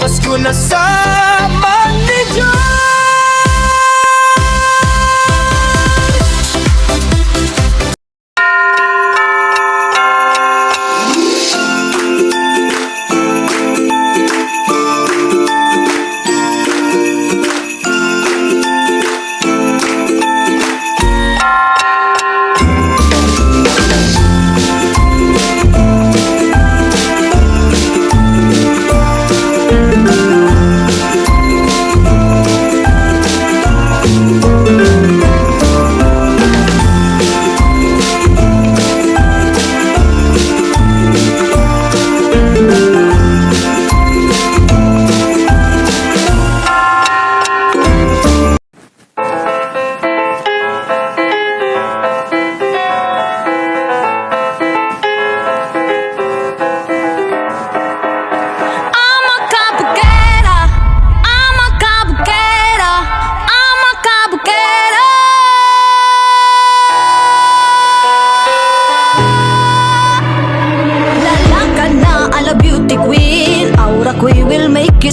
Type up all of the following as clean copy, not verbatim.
Pasko na sa Manilya.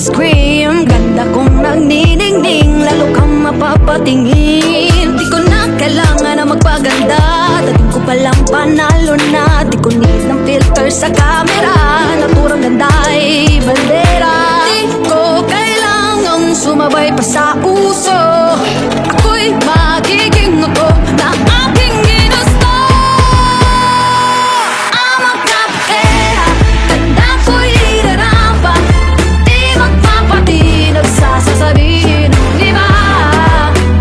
Scream, ganda kong nagniningning, lalo kang mapapatingin. Di ko na kailangan na magpaganda, dating ko palang panalo na. Di ko need ng filter sa camera, naturang ganda ay bandera. Di ko kailangang sumabay pa sa uso, ako'y magiging ako na aking ginusto. I'm a kapera, ganda ko'y irarapa, sasabihin ng iba.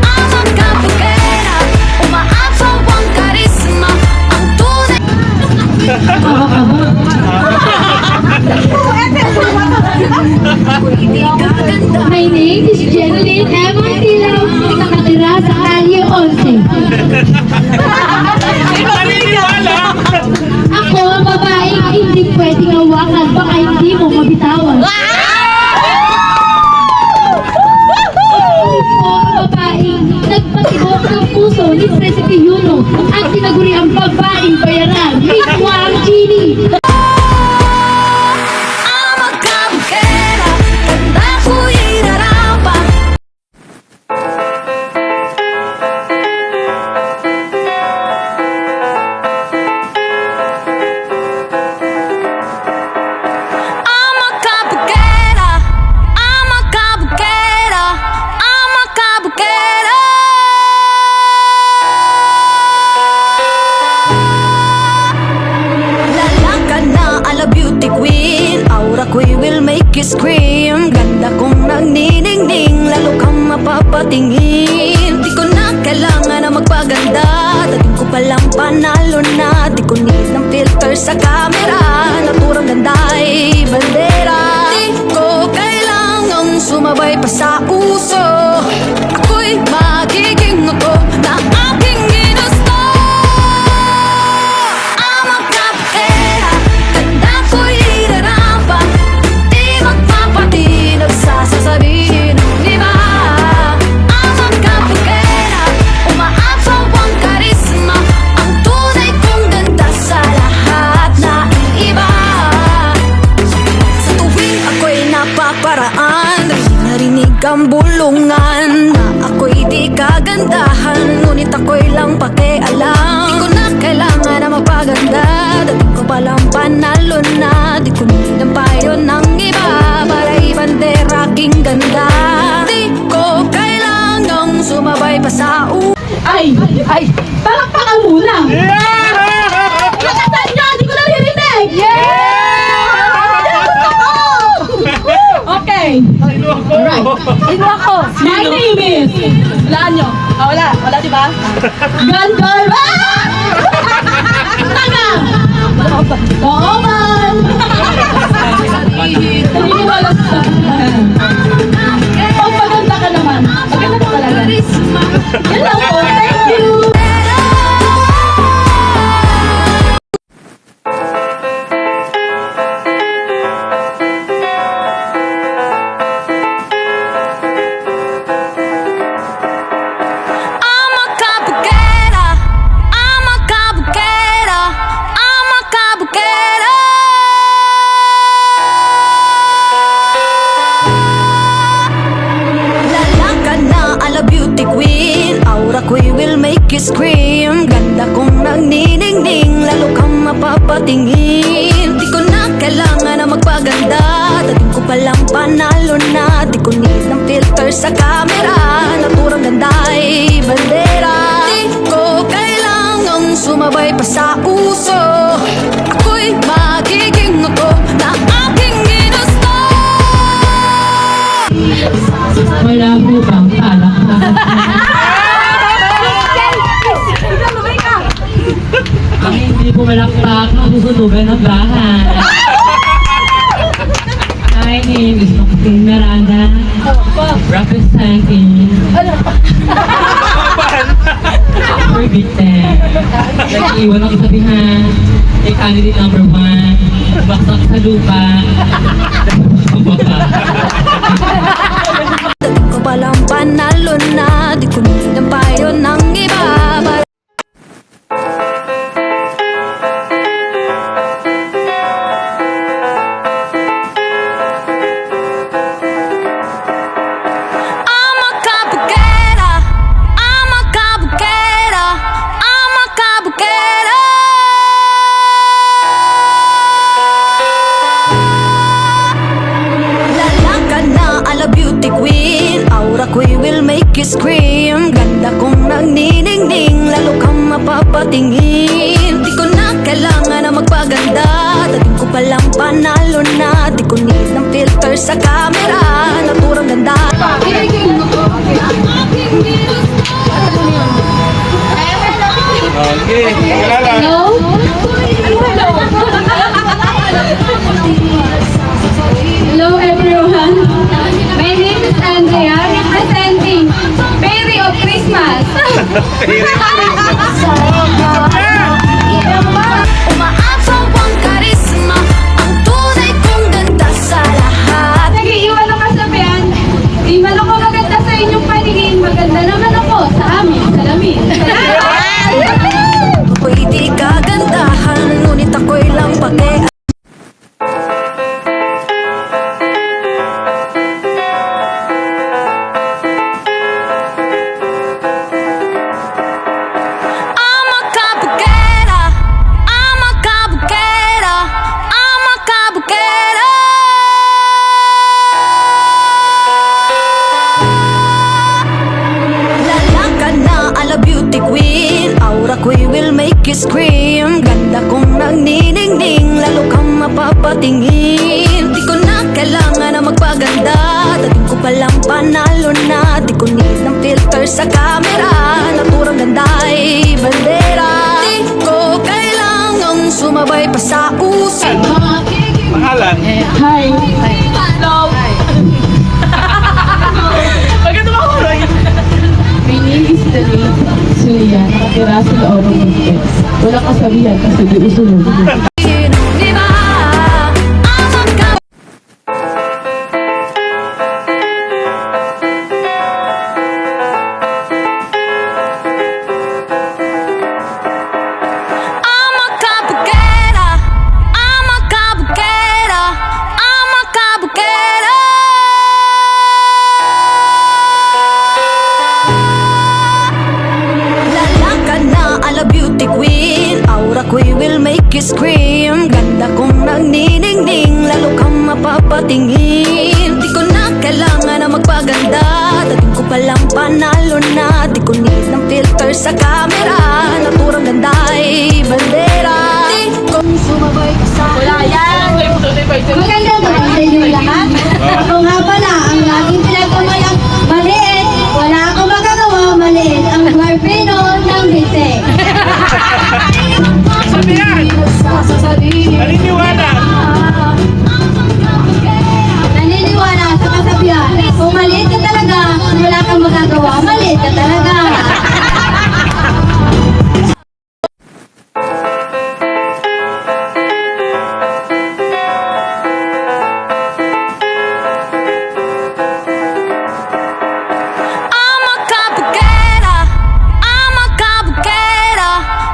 Ang magkapagkera, umaapaw ang karisma, ang tunay. My name is Jeneline Emma Tilaw, nakatira sa Kalye 11. Ako ang babaeng hindi pwedeng hawakan, baka hindi mo mabitawan. Nagpatibok ng puso ni Presidente Yuno ang tinaguri ang babaeng bayaran, Miss Wang Genie. Ako'y will make you scream, ganda kong nagniningning, lalo kang mapapatingin. Di ko na kailangan na magpaganda, dating ko palang panalo na. Di ko need ng filter sa camera, naturang ganda ay bandera. Di ko kailangang sumabay pa sa uso, ako'y magiging ako na aking ginusto. I'm a kapera, ganda ko'y irarapa, sasabihin ng iba. Ang magkapagkera, umaapaw ang karisma, ang tunay kong ganda sa lahat na iba. Sa tuwing ako'y napaparaan, narinig ang bulungan na ako'y di kagandahan, ngunit ako'y lang pakialam. Di ko na kailangan na magpaganda, dating ko palang panalo na. Di ko need ang payo ng iba para ibandera aking ganda. Di ko kailangang sumabay pa sa Ay! Palakpakan muna! Lakasan nyo! Di ko naririnig! Okay! Alright! Ito ako! My name is... Walaan nyo! Wala diba? Gandol! Taga! Dooban! Naniniwala sa pag maganda ka naman, maganda ka talaga. Yan lang po, thank you! make you scream. Ganda kong nagniningning, lalo kang mapapatingin. Di ko na kailangan na magpaganda, dating ko palang panalo na. Di ko need ng filter sa camera, naturang ganda ay bandera. Di ko kailangang sumabay pa sa uso, ako'y magiging ako na aking ginusto. Wala po bang palakpakan? Ang hindi po malakpak, masusunugan ng bahay. My name is Maxine Miranda, representing Forbidden. Nag-iwan ang isabihan, ay candidate number 1, baksak sa lupa. Dating ko palang panalo na, di ko need ang payo ng iba. I'm a kabukera, I'm a kabukera, I'm a kabukera. Lalakad na ala beauty queen, aura ko'y will make you scream. Ganda kong nagniningning, lalo kang mapapatingin. Di ko na kailangan na magpaganda, dating ko palang panalo na. Di ko need ng filter sa camera, naturang ganda. Okay, kilala. Hello everyone. My name is Andrea, representing Fairy of Christmas. Umaapaw ang karisma, ang tunay kong ganda sa lahat. Nag-iiwan ang kasabihan, di man ako maganda sa inyong paningin, maganda naman ako sa amin, salamin. Ako'y di kagandahan, ngunit ako'y lang pake. I'm a kabukera, I'm a kabukera, I'm a kabukera. Lalakad na ala beauty queen, aura ko'y will make you scream. Ganda kong nagniningning, lalo kang mapapatingin. Di ko na kailangan na magpaganda, dating ko palang panalo na. Di ko need ng filter sa camera, naturang ganda ay bandera. Di ko kailangang sumabay pa sa uso. Pangalan? Hi! Hello! My name is Denise Suya, nakatira sa loob ng Bukit. Walang kasabihan kasi di usunod. Diba? I'm a kabukera. I'm a kabukera, I'm a kabukera, I'm a kabukera. Lalakad na ala beauty queen, aura ko'y will make you scream. Ganda kong nagniningning, lalo kang mapapatingin. Di ko na kailangan na magpaganda, dating ko palang panalo na. Di ko need ng filter sa camera, naturang ganda ay bandera. Di ko sumabay ka sa Magandang gabi sa inyo lahat. Ako nga pala, ang laging pinagkamayang maliit. Wala akong magagawa, maliit ang Guarpino ng Bite. Sabihan! Naniniwala! Naniniwala sa kasabihan, kung maliit ka talaga, wala kang magagawa, maliit ka talaga. I'm a kabukera, I'm a kabukera,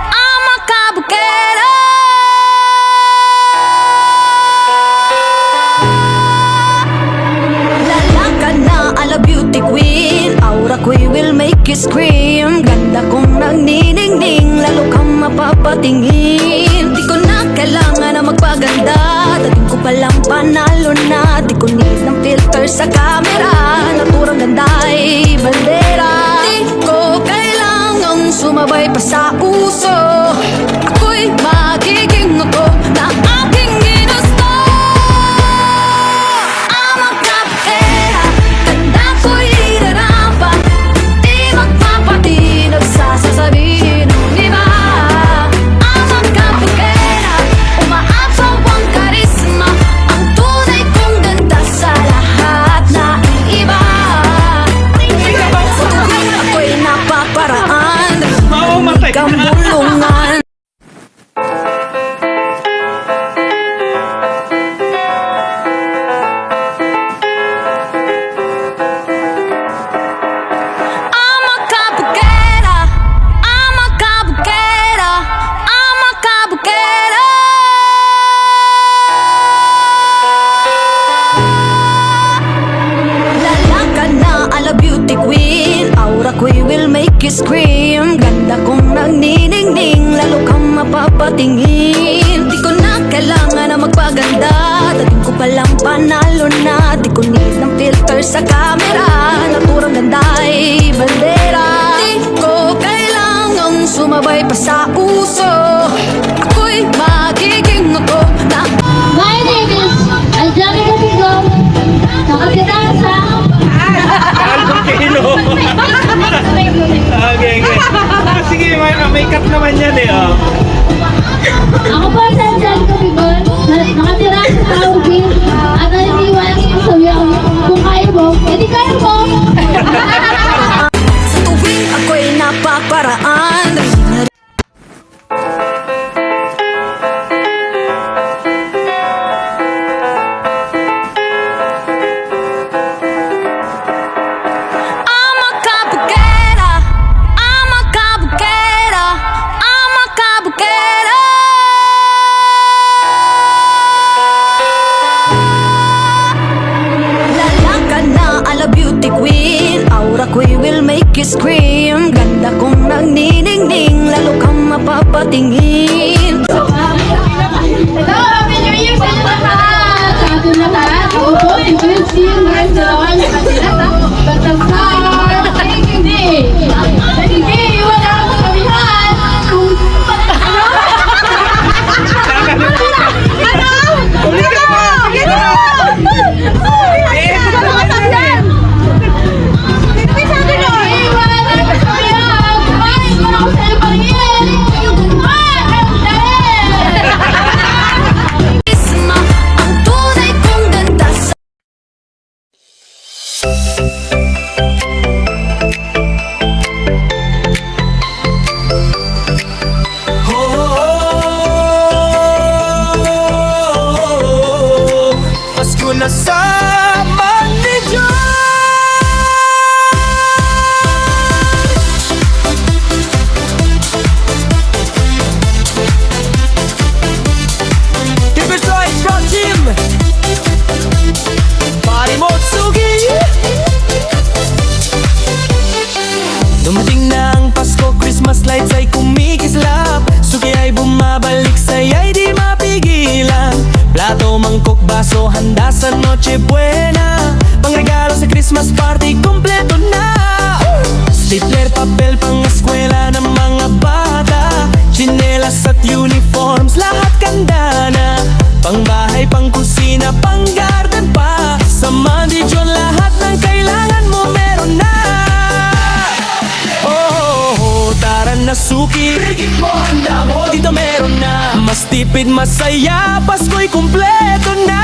I'm a kabukera. Lalakad na ala beauty queen, aura ko'y will make you scream. Ganda kong nagniningning, mapapatingin. Di ko na kailangan na magpaganda, dating ko palang panalo na. Di ko need ng filter sa camera, naturang ganda ay bandera. Di ko kailangang sumabay pa sa uso, ako'y magiging ako na aking ginusto. I'm a kapera, ganda ko'y irarapat, di magpapati nagsasasabihin ng iba. I'm a kapera, umaapaw ang karisma, ang tunay kong ganda sa lahat na iba. Sa tuwing ako'y napaparaan, Mamamatay ka. kamulungan. I'm a kabukera, I'm a kabukera, I'm a kabukera. Lalakad na ala beauty queen, aura ko'y will make you scream. Ganda kong nagniningning, lalo kang mapapatingin. Di ko na kailangan na magpaganda, dating ko palang panalo na. Di ko need ng filter sa camera, naturang ganda ay bandera. Di ko kailangang sumabay pa sa uso, ako'y magiging ako na. My name is Angelica Pico. Nakatira sa... Album Kilo. Okay, okay. Sige, may cut naman yan eh. Oh. Ako po si Angelica Pico. Nakatira sa Taugin. At naniniwala sa sabi ako, kung kaya mo, edi kaya mo. Sa tuwing ako'y napaparaan, I'm a kabukera, I'm a kabukera, I'm a kabukera. Lalakad na ala beauty queen, aura ko'y will make you scream. Ganda kong nagniningning, lalo kang mapapatingin. Hello, Happy New Year sa inyo lahat! Sa ating lahat, upo, i-welcome ngayon sa lawan ng kanila sa Batangar. Hindi! Hindi! Wala akong sabihan! Kung... Ano? Ano? Isma, ang tunay kong ganda sa Pasko na sa Manidyo. Kibesoy Pro Team Pari Motsugi. Dumating na ang Pasko, Christmas lights ay kumikislap. Suki ay bumabalik, saya'y di mapigilan. Plato, mangkok, baso, handa sa Noche Buena. Pangregalo sa Christmas party, kompleto na. Stapler, papel, pang eskwela ng mga bata. Chinelas at uniforms, lahat ganda na. Pang bahay, pang kusina, pang garden pa. Sa Manidyo, lahat ng kailangan mo meron na. Oh, tara na suki, dito meron na. Mas tipid, masaya, Pasko'y kumpleto na.